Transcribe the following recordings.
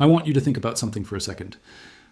I want you to think about something for a second.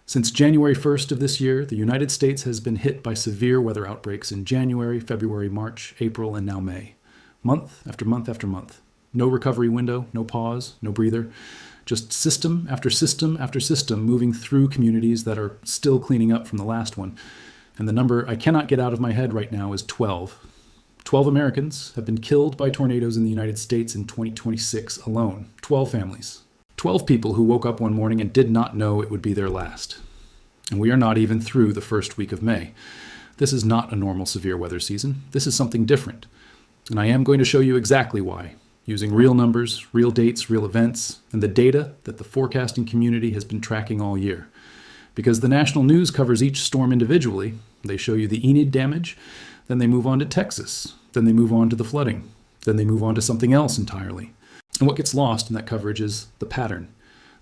Since January 1st of this year, the United States has been hit by severe weather outbreaks in January, February, March, April, and now May. Month after month after month. No recovery window, no pause, no breather. Just system after system after system moving through communities that are still cleaning up from the last one. And the number I cannot get out of my head right now is 12. 12 Americans have been killed by tornadoes in the United States in 2026 alone. 12 families. 12 people who woke up one morning and did not know it would be their last. And we are not even through the first week of May. This is not a normal severe weather season. This is something different. And I am going to show you exactly why, using real numbers, real dates, real events, and the data that the forecasting community has been tracking all year. Because the national news covers each storm individually. They show you the Enid damage, then they move on to Texas, then they move on to the flooding, then they move on to something else entirely. And what gets lost in that coverage is the pattern,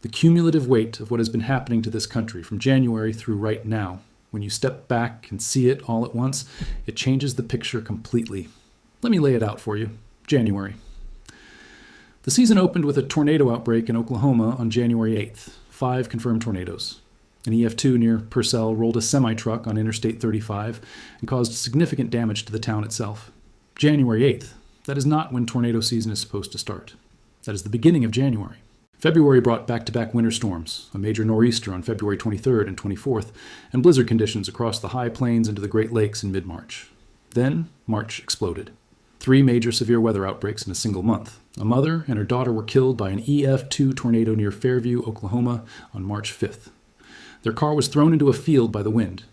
the cumulative weight of what has been happening to this country from January through right now. When you step back and see it all at once, it changes the picture completely. Let me lay it out for you. January. The season opened with a tornado outbreak in Oklahoma on January 8th. 5 confirmed tornadoes. An EF2 near Purcell rolled a semi-truck on Interstate 35 and caused significant damage to the town itself. January 8th. That is not when tornado season is supposed to start. That is the beginning of January. February brought back-to-back winter storms, a major nor'easter on February 23rd and 24th, and blizzard conditions across the high plains into the Great Lakes in mid-March. Then, March exploded. 3 major severe weather outbreaks in a single month. A mother and her daughter were killed by an EF2 tornado near Fairview, Oklahoma on March 5th. Their car was thrown into a field by the wind.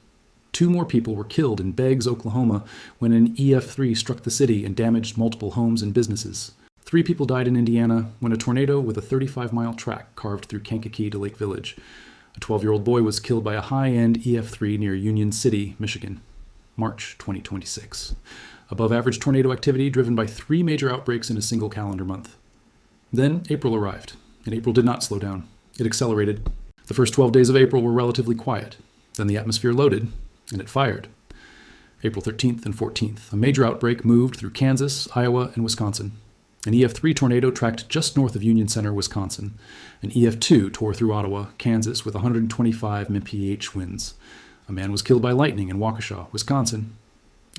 2 more people were killed in Beggs, Oklahoma, when an EF3 struck the city and damaged multiple homes and businesses. 3 people died in Indiana when a tornado with a 35-mile track carved through Kankakee to Lake Village. A 12-year-old boy was killed by a high-end EF3 near Union City, Michigan. March 2026. Above-average tornado activity driven by 3 major outbreaks in a single calendar month. Then April arrived, and April did not slow down. It accelerated. The first 12 days of April were relatively quiet. Then the atmosphere loaded, and it fired. April 13th and 14th, a major outbreak moved through Kansas, Iowa, and Wisconsin. An EF3 tornado tracked just north of Union Center, Wisconsin. An EF2 tore through Ottawa, Kansas, with 125 mph winds. A man was killed by lightning in Waukesha, Wisconsin.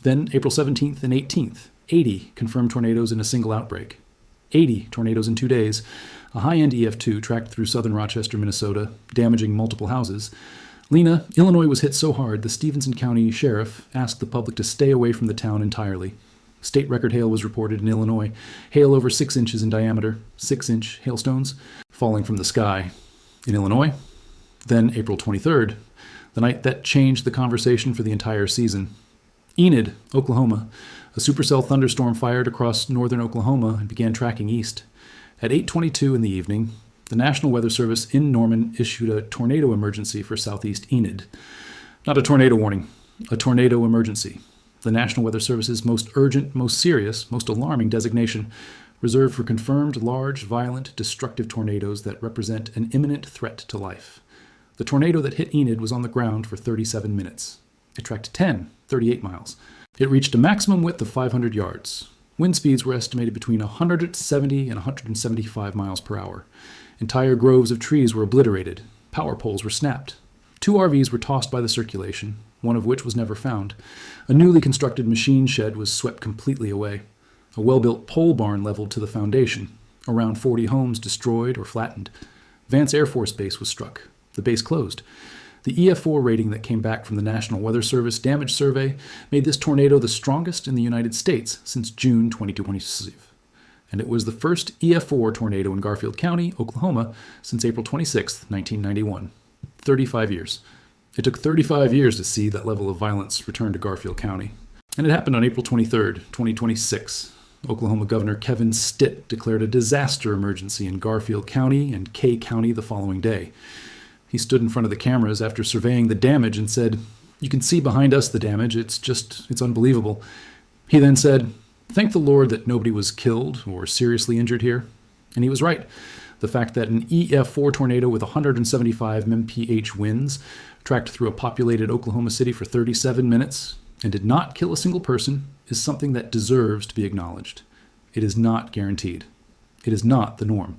Then, April 17th and 18th, 80 confirmed tornadoes in a single outbreak. 80 tornadoes in 2 days. A high-end EF2 tracked through southern Rochester, Minnesota, damaging multiple houses. Lena, Illinois was hit so hard the Stevenson County Sheriff asked the public to stay away from the town entirely. State record hail was reported in Illinois. Hail over 6 inches in diameter, 6-inch hailstones, falling from the sky in Illinois. Then April 23rd, the night that changed the conversation for the entire season. Enid, Oklahoma. A supercell thunderstorm fired across northern Oklahoma and began tracking east. At 8:22 in the evening, the National Weather Service in Norman issued a tornado emergency for southeast Enid. Not a tornado warning, a tornado emergency. The National Weather Service's most urgent, most serious, most alarming designation, reserved for confirmed large, violent, destructive tornadoes that represent an imminent threat to life. The tornado that hit Enid was on the ground for 37 minutes. It tracked 38 miles. It reached a maximum width of 500 yards. Wind speeds were estimated between 170 and 175 miles per hour. Entire groves of trees were obliterated. Power poles were snapped. 2 RVs were tossed by the circulation, one of which was never found. A newly constructed machine shed was swept completely away. A well-built pole barn leveled to the foundation. Around 40 homes destroyed or flattened. Vance Air Force Base was struck. The base closed. The EF4 rating that came back from the National Weather Service Damage Survey made this tornado the strongest in the United States since June 2022. And it was the first EF4 tornado in Garfield County, Oklahoma, since April 26, 1991. 35 years. It took 35 years to see that level of violence return to Garfield County. And it happened on April 23, 2026. Oklahoma Governor Kevin Stitt declared a disaster emergency in Garfield County and Kay County the following day. He stood in front of the cameras after surveying the damage and said, "You can see behind us the damage. It's unbelievable." He then said, "Thank the Lord that nobody was killed or seriously injured here." And he was right. The fact that an EF4 tornado with 175 mph winds tracked through a populated Oklahoma City for 37 minutes and did not kill a single person is something that deserves to be acknowledged. It is not guaranteed. It is not the norm.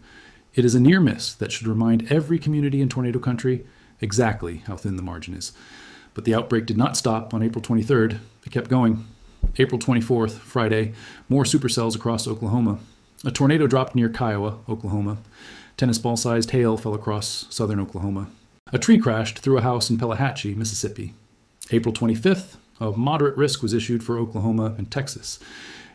It is a near miss that should remind every community in tornado country exactly how thin the margin is. But the outbreak did not stop on April 23rd. It kept going. April 24th, Friday, more supercells across Oklahoma. A tornado dropped near Kiowa, Oklahoma. Tennis ball-sized hail fell across southern Oklahoma. A tree crashed through a house in Pelahatchie, Mississippi. April 25th, a moderate risk was issued for Oklahoma and Texas.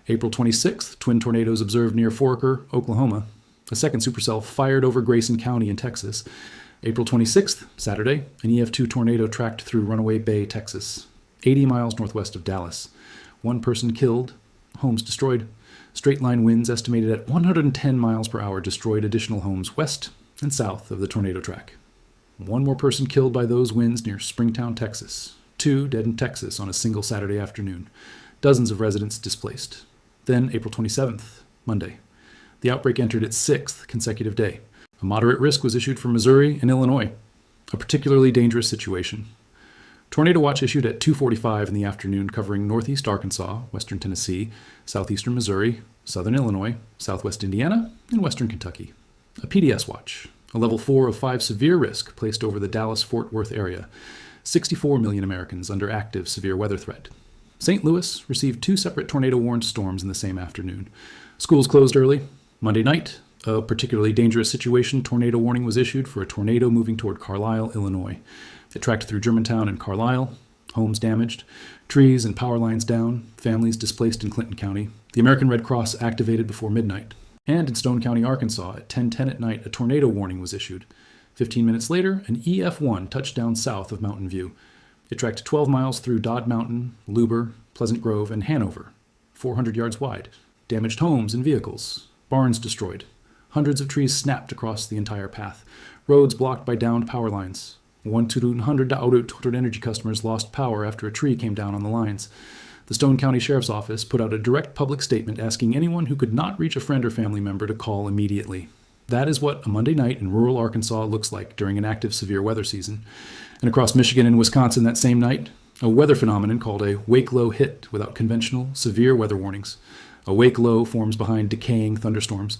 April 26th, twin tornadoes observed near Foraker, Oklahoma. A second supercell fired over Grayson County in Texas. April 26th, Saturday, an EF2 tornado tracked through Runaway Bay, Texas, 80 miles northwest of Dallas. One person killed, homes destroyed. Straight-line winds estimated at 110 miles per hour destroyed additional homes west and south of the tornado track. One more person killed by those winds near Springtown, Texas. 2 dead in Texas on a single Saturday afternoon. Dozens of residents displaced. Then April 27th, Monday. The outbreak entered its 6th consecutive day. A moderate risk was issued for Missouri and Illinois, a particularly dangerous situation. Tornado watch issued at 2:45 in the afternoon, covering northeast Arkansas, western Tennessee, southeastern Missouri, southern Illinois, southwest Indiana, and western Kentucky. A PDS watch, a level 4 of 5 severe risk, placed over the Dallas-Fort Worth area. 64 million Americans under active severe weather threat. St. Louis received 2 separate tornado-warned storms in the same afternoon. Schools closed early. Monday night, a particularly dangerous situation tornado warning was issued for a tornado moving toward Carlisle, Illinois. It tracked through Germantown and Carlisle, homes damaged, trees and power lines down, families displaced in Clinton County. The American Red Cross activated before midnight. And in Stone County, Arkansas, at 10:10 at night, a tornado warning was issued. 15 minutes later, an EF1 touched down south of Mountain View. It tracked 12 miles through Dodd Mountain, Luber, Pleasant Grove, and Hanover, 400 yards wide. Damaged homes and vehicles, barns destroyed. Hundreds of trees snapped across the entire path, roads blocked by downed power lines. 100 energy customers lost power after a tree came down on the lines. The Stone County Sheriff's Office put out a direct public statement asking anyone who could not reach a friend or family member to call immediately. That is what a Monday night in rural Arkansas looks like during an active severe weather season. And across Michigan and Wisconsin that same night, a weather phenomenon called a wake low hit without conventional severe weather warnings. A wake low forms behind decaying thunderstorms.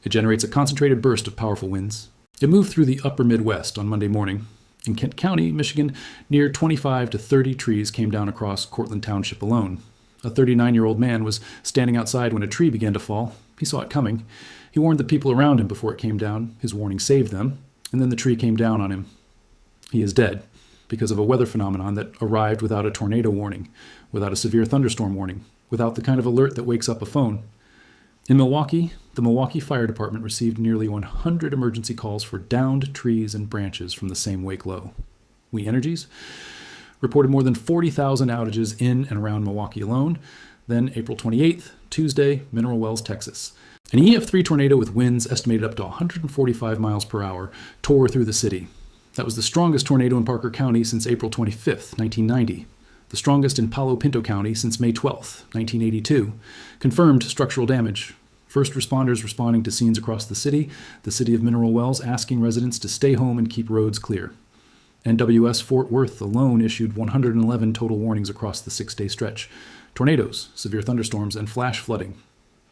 It generates a concentrated burst of powerful winds. It moved through the upper Midwest on Monday morning. In Kent County, Michigan, near 25 to 30 trees came down across Cortland Township alone. A 39-year-old man was standing outside when a tree began to fall. He saw it coming. He warned the people around him before it came down. His warning saved them, and then the tree came down on him. He is dead because of a weather phenomenon that arrived without a tornado warning, without a severe thunderstorm warning, without the kind of alert that wakes up a phone. In Milwaukee, the Milwaukee Fire Department received nearly 100 emergency calls for downed trees and branches from the same wake low. We Energies reported more than 40,000 outages in and around Milwaukee alone. Then April 28th, Tuesday, Mineral Wells, Texas. An EF3 tornado with winds estimated up to 145 miles per hour tore through the city. That was the strongest tornado in Parker County since April 25th, 1990. The strongest in Palo Pinto County since May 12th, 1982. Confirmed structural damage. First responders responding to scenes across the city of Mineral Wells asking residents to stay home and keep roads clear. NWS Fort Worth alone issued 111 total warnings across the 6-day stretch. Tornadoes, severe thunderstorms, and flash flooding.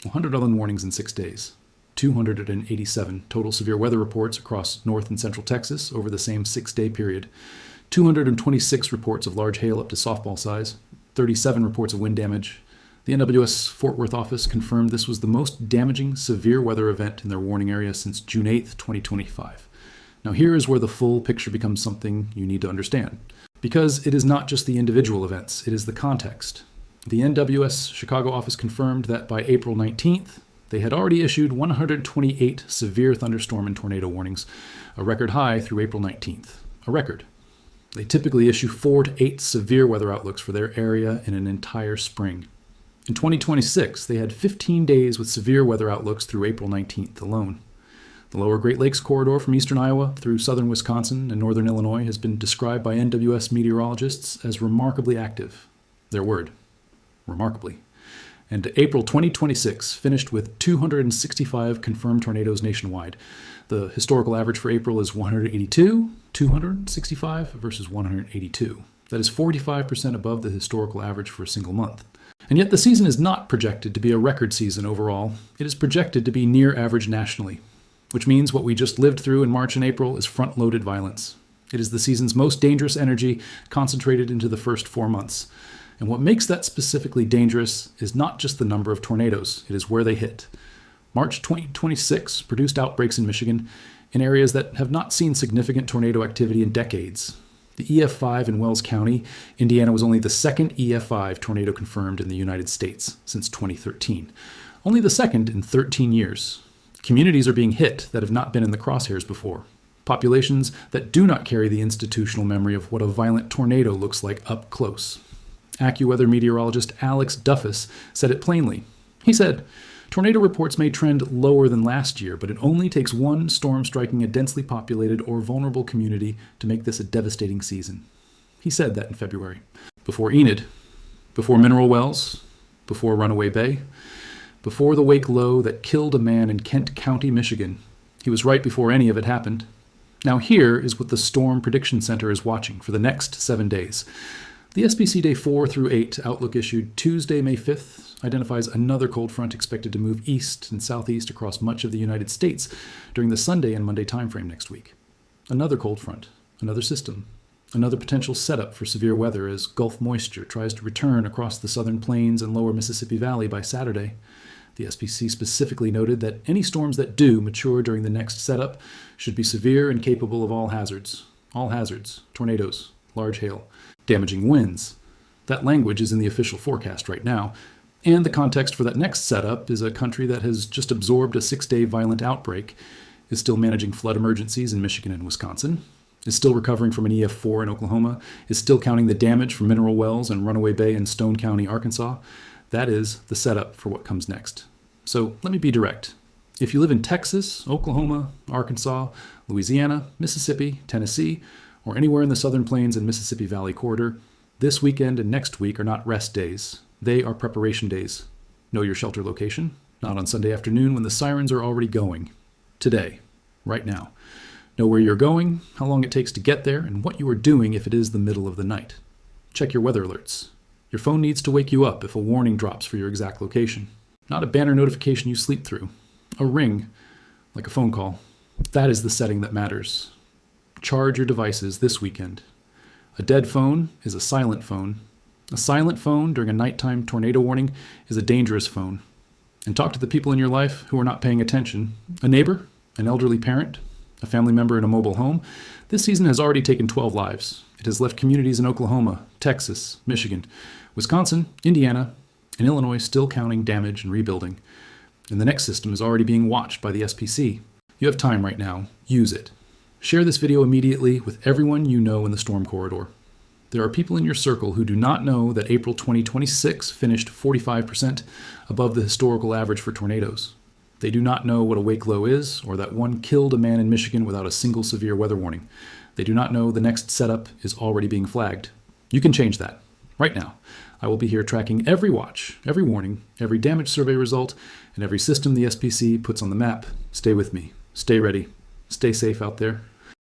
111 warnings in 6 days. 287 total severe weather reports across North and Central Texas over the same 6-day period. 226 reports of large hail up to softball size, 37 reports of wind damage. The NWS Fort Worth office confirmed this was the most damaging severe weather event in their warning area since June 8th, 2025. Now here is where the full picture becomes something you need to understand. Because it is not just the individual events, it is the context. The NWS Chicago office confirmed that by April 19th, they had already issued 128 severe thunderstorm and tornado warnings, a record high through April 19th. A record. They typically issue 4 to 8 severe weather outlooks for their area in an entire spring. In 2026, they had 15 days with severe weather outlooks through April 19th alone. The lower Great Lakes corridor from eastern Iowa through southern Wisconsin and northern Illinois has been described by NWS meteorologists as remarkably active. Their word. Remarkably. And April 2026 finished with 265 confirmed tornadoes nationwide. The historical average for April is 265 versus 182. That is 45% above the historical average for a single month. And yet the season is not projected to be a record season overall. It is projected to be near average nationally. which means what we just lived through in March and April is front-loaded violence. It is the season's most dangerous energy concentrated into the first 4 months. And what makes that specifically dangerous is not just the number of tornadoes, it is where they hit. March 2026 produced outbreaks in Michigan in areas that have not seen significant tornado activity in decades. The EF5 in Wells County, Indiana, was only the second EF5 tornado confirmed in the United States since 2013. Only the second in 13 years. Communities are being hit that have not been in the crosshairs before. Populations that do not carry the institutional memory of what a violent tornado looks like up close. AccuWeather meteorologist Alex Duffus said it plainly. He said, "Tornado reports may trend lower than last year, but it only takes one storm striking a densely populated or vulnerable community to make this a devastating season." He said that in February. Before Enid, before mineral wells, before Runaway Bay, before the wake low that killed a man in Kent County, Michigan. He was right before any of it happened. Now here is what the Storm Prediction Center is watching for the next 7 days. The SPC Day 4 through 8 outlook issued Tuesday, May 5th, identifies another cold front expected to move east and southeast across much of the United States during the Sunday and Monday timeframe next week. Another cold front, another system, another potential setup for severe weather as Gulf moisture tries to return across the southern plains and lower Mississippi Valley by Saturday. The SPC specifically noted that any storms that do mature during the next setup should be severe and capable of all hazards, tornadoes, large hail, damaging winds. That language is in the official forecast right now, and the context for that next setup is a country that has just absorbed a 6-day violent outbreak, is still managing flood emergencies in Michigan and Wisconsin, is still recovering from an EF4 in Oklahoma, is still counting the damage from mineral wells in Runaway Bay and Stone County, Arkansas. That is the setup for what comes next. So let me be direct. If you live in Texas, Oklahoma, Arkansas, Louisiana, Mississippi, Tennessee, or anywhere in the Southern Plains and Mississippi Valley corridor, this weekend and next week are not rest days. They are preparation days. Know your shelter location, not on Sunday afternoon when the sirens are already going. Today, right now. Know where you're going, how long it takes to get there, and what you are doing if it is the middle of the night. Check your weather alerts. Your phone needs to wake you up if a warning drops for your exact location. Not a banner notification you sleep through. A ring, like a phone call. That is the setting that matters. Charge your devices this weekend. A dead phone is a silent phone. A silent phone during a nighttime tornado warning is a dangerous phone. And talk to the people in your life who are not paying attention. A neighbor, an elderly parent, a family member in a mobile home. This season has already taken 12 lives. It has left communities in Oklahoma, Texas, Michigan, Wisconsin, Indiana, and Illinois still counting damage and rebuilding. And the next system is already being watched by the SPC. You have time right now. Use it. Share this video immediately with everyone you know in the storm corridor. There are people in your circle who do not know that April 2026 finished 45% above the historical average for tornadoes. They do not know what a wake low is, or that one killed a man in Michigan without a single severe weather warning. They do not know the next setup is already being flagged. You can change that. Right now, I will be here tracking every watch, every warning, every damage survey result, and every system the SPC puts on the map. Stay with me. Stay ready. Stay safe out there.